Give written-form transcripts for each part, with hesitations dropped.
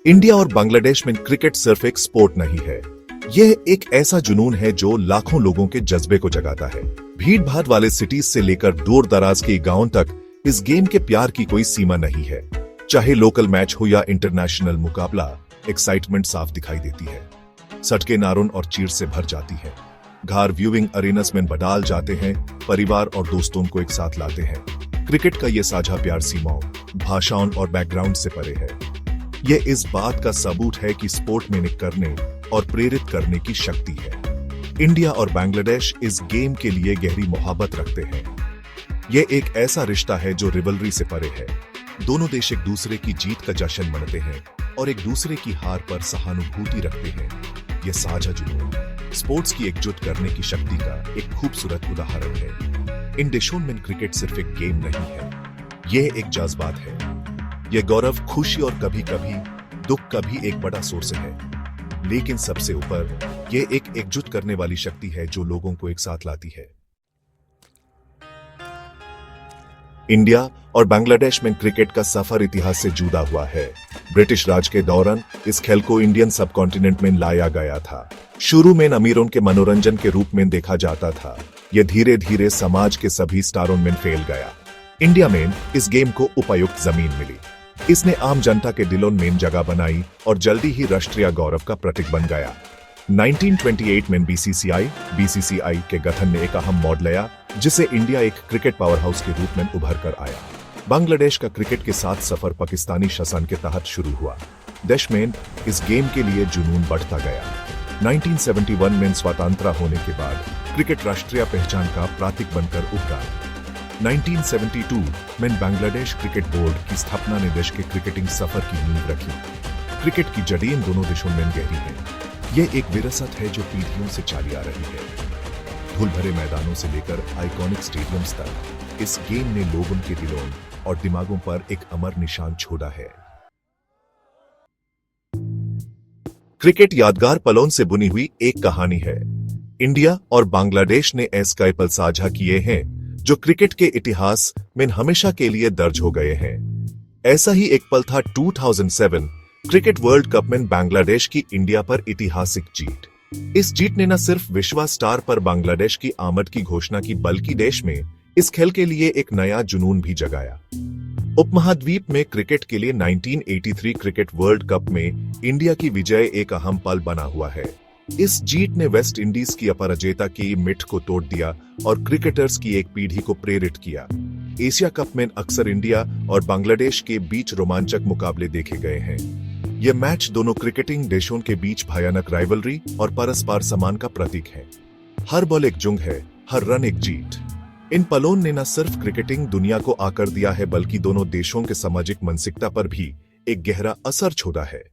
India और बांग्लादेश में cricket सिर्फ एक स्पोर्ट नहीं है, यह एक ऐसा जुनून है जो लाखों लोगों के जज्बे को जगाता है। भीड़ भाड़ वाले सिटीज से लेकर दूर दराज के गांवों तक इस गेम के प्यार की कोई सीमा नहीं है। चाहे लोकल मैच हो या इंटरनेशनल मुकाबला, एक्साइटमेंट साफ दिखाई देती है। सड़कें नारों और चीर से भर जाती है। घर व्यूइंग अरेनास में बडाल जाते हैं, परिवार और दोस्तों को एक साथ लाते हैं। क्रिकेट का ये साझा प्यार सीमाओं, भाषाओं और बैकग्राउंड से परे है। यह इस बात का सबूत है कि स्पोर्ट में करने और प्रेरित करने की शक्ति है। इंडिया और बांग्लादेश इस गेम के लिए गहरी मोहब्बत रखते हैं। यह एक ऐसा रिश्ता है जो रिवलरी से परे है। दोनों देश एक दूसरे की जीत का जश्न मनाते हैं और एक दूसरे की हार पर सहानुभूति रखते हैं। यह साझा जुनून स्पोर्ट्स की एकजुट करने की शक्ति का एक खूबसूरत उदाहरण है। इन देशों में क्रिकेट सिर्फ एक गेम नहीं है, यह एक जज्बात है। यह गौरव, खुशी और कभी कभी दुख का भी एक बड़ा सोर्स है। लेकिन सबसे ऊपर यह एक एकजुट करने वाली शक्ति है जो लोगों को एक साथ लाती है। इंडिया और बांग्लादेश में क्रिकेट का सफर इतिहास से जुड़ा हुआ है। ब्रिटिश राज के दौरान इस खेल को इंडियन सब कॉन्टिनेंट में लाया गया था। शुरू में अमीरों के मनोरंजन के रूप में देखा जाता था। यह धीरे धीरे समाज के सभी स्तरों में फैल गया। इंडिया में इस गेम को उपयुक्त जमीन मिली। इसने आम जनता के दिलों में जगह बनाई और जल्दी ही राष्ट्रीय गौरव का प्रतीक बन गया। 1928 में बीसीसीआई के गठन ने एक अहम मोड़ लिया, जिसे इंडिया एक क्रिकेट पावर हाउस के रूप में उभर कर आया। बांग्लादेश का क्रिकेट के साथ सफर पाकिस्तानी शासन के तहत शुरू हुआ। देश में इस गेम के लिए जुनून बढ़ता गया। 1971 में स्वतंत्रता होने के बाद क्रिकेट राष्ट्रीय पहचान का प्रतीक बनकर उभरा। 1972 में बांग्लादेश क्रिकेट बोर्ड की स्थापना ने देश के क्रिकेटिंग सफर की नींव रखी। क्रिकेट की जड़ें इन दोनों देशों में गहरी है। यह एक विरासत है जो पीढ़ियों से चली आ रही है। धूल भरे मैदानों से लेकर आइकॉनिक स्टेडियम्स तक इस गेम ने लोगों के दिलों और दिमागों पर एक अमर निशान छोड़ा है। क्रिकेट यादगार पलों से बुनी हुई एक कहानी है। इंडिया और बांग्लादेश ने ऐसे पल साझा किए हैं जो क्रिकेट के इतिहास में हमेशा के लिए दर्ज हो गए हैं। ऐसा ही एक पल था 2007 क्रिकेट वर्ल्ड कप में बांग्लादेश की इंडिया पर ऐतिहासिक जीत। इस जीत ने न सिर्फ विश्व स्टार पर बांग्लादेश की आमद की घोषणा की, बल्कि देश में इस खेल के लिए एक नया जुनून भी जगाया। उपमहाद्वीप में क्रिकेट के लिए 1983 क्रिकेट वर्ल्ड कप में इंडिया की विजय एक अहम पल बना हुआ है। इस जीत ने वेस्ट इंडीज की अपराजेयता की मिठ को तोड़ दिया और क्रिकेटर्स की एक पीढ़ी को प्रेरित किया। एशिया कप में अक्सर इंडिया और बांग्लादेश के बीच रोमांचक मुकाबले देखे गए हैं। यह मैच दोनों क्रिकेटिंग देशों के बीच भयानक राइवलरी और परस्पर सम्मान का प्रतीक है। हर बॉल एक जंग है, हर रन एक जीत। इन पलों ने न सिर्फ क्रिकेटिंग दुनिया को आकर दिया है, बल्कि दोनों देशों के सामाजिक मानसिकता पर भी एक गहरा असर छोड़ा है।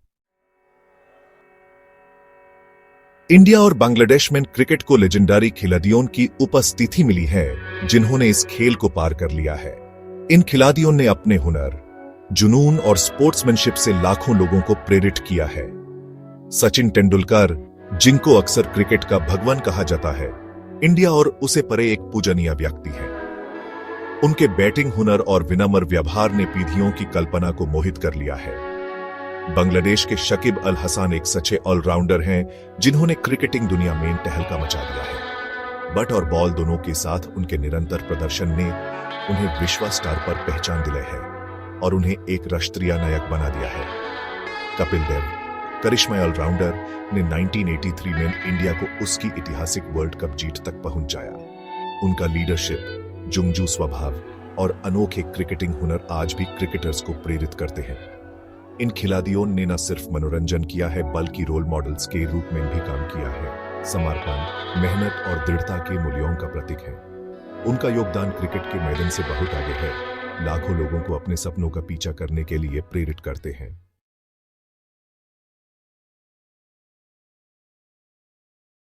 इंडिया और बांग्लादेश में क्रिकेट को लेजेंडरी खिलाड़ियों की उपस्थिति मिली है, जिन्होंने इस खेल को पार कर लिया है। इन खिलाड़ियों ने अपने हुनर, जुनून और स्पोर्ट्समैनशिप से लाखों लोगों को प्रेरित किया है। सचिन तेंदुलकर, जिनको अक्सर क्रिकेट का भगवान कहा जाता है, इंडिया और उसे परे एक पूजनीय व्यक्ति है। उनके बैटिंग हुनर और विनम्र व्यवहार ने पीढ़ियों की कल्पना को मोहित कर लिया है। बांग्लादेश के शकीब अल हसन एक सच्चे ऑलराउंडर हैं, जिन्होंने क्रिकेटिंग दुनिया में तहलका मचा दिया है। बट और बॉल दोनों के साथ उनके निरंतर प्रदर्शन ने उन्हें विश्व स्टार पर पहचान दिलाई है और उन्हें एक राष्ट्रीय नायक बना दिया है। कपिल देव, करिश्मा ऑलराउंडर, ने 1983 में इंडिया को उसकी ऐतिहासिक वर्ल्ड कप जीत तक पहुंचाया। उनका लीडरशिप, जुंगजू स्वभाव और अनोखे क्रिकेटिंग हुनर आज भी क्रिकेटर्स को प्रेरित करते हैं। इन खिलाड़ियों ने न सिर्फ मनोरंजन किया है, बल्कि रोल मॉडल्स के रूप में भी काम किया है। समर्पण, मेहनत और दृढ़ता के मूल्यों का प्रतीक है। उनका योगदान क्रिकेट के मैदान से बहुत आगे है। लाखों लोगों को अपने सपनों का पीछा करने के लिए प्रेरित करते हैं।